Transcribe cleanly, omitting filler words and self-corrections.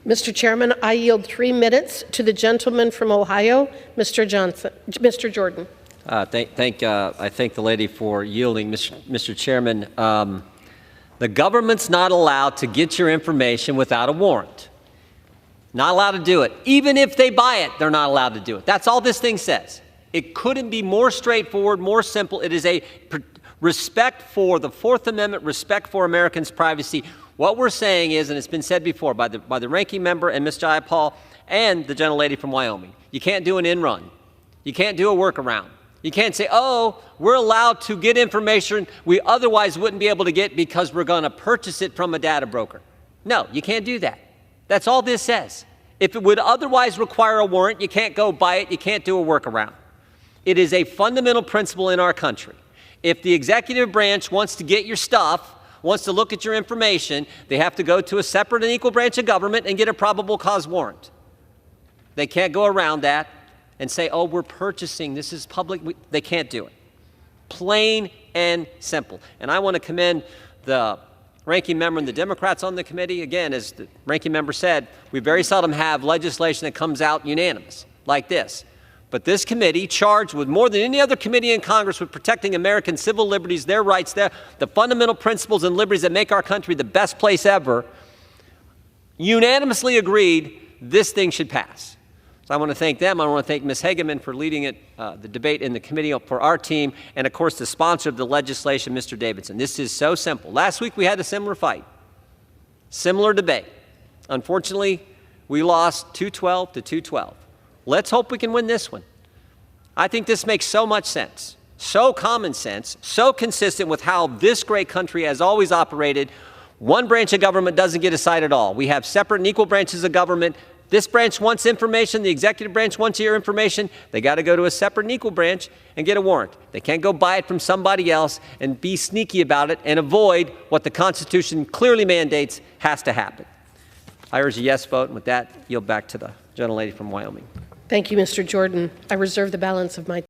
Mr. Chairman, I yield 3 minutes to the gentleman from Ohio, Mr. Jordan. I thank the lady for yielding, Mr. Chairman. The government's not allowed to get your information without a warrant. Not allowed to do it. Even if they buy it, they're not allowed to do it. That's all this thing says. It couldn't be more straightforward, more simple. It is a respect for the Fourth Amendment, respect for Americans' privacy. What we're saying is, and it's been said before by the ranking member and Ms. Jayapal and the gentlelady from Wyoming, you can't do an in-run. You can't do a workaround. You can't say, oh, we're allowed to get information we otherwise wouldn't be able to get because we're going to purchase it from a data broker. No, you can't do that. That's all this says. If it would otherwise require a warrant, you can't go buy it. You can't do a workaround. It is a fundamental principle in our country. If the executive branch wants to get your stuff, wants to look at your information, they have to go to a separate and equal branch of government and get a probable cause warrant. They can't go around that and say, oh, we're purchasing, this is public. They can't do it. Plain and simple. And I want to commend the ranking member and the Democrats on the committee. Again, as the ranking member said, we very seldom have legislation that comes out unanimous like this. But this committee, charged with more than any other committee in Congress with protecting American civil liberties, their rights, the fundamental principles and liberties that make our country the best place ever, unanimously agreed this thing should pass. So I want to thank them. I want to thank Ms. Hageman for leading the debate in the committee for our team, and of course the sponsor of the legislation, Mr. Davidson. This is so simple. Last week we had a similar fight, similar debate. Unfortunately, we lost 212 to 212. Let's hope we can win this one. I think this makes so much sense, so common sense, so consistent with how this great country has always operated. One branch of government doesn't get a side at all. We have separate and equal branches of government. This branch wants information. The executive branch wants your information. They got to go to a separate and equal branch and get a warrant. They can't go buy it from somebody else and be sneaky about it and avoid what the Constitution clearly mandates has to happen. I urge a yes vote, and with that, yield back to the gentlelady from Wyoming. Thank you, Mr. Jordan. I reserve the balance of my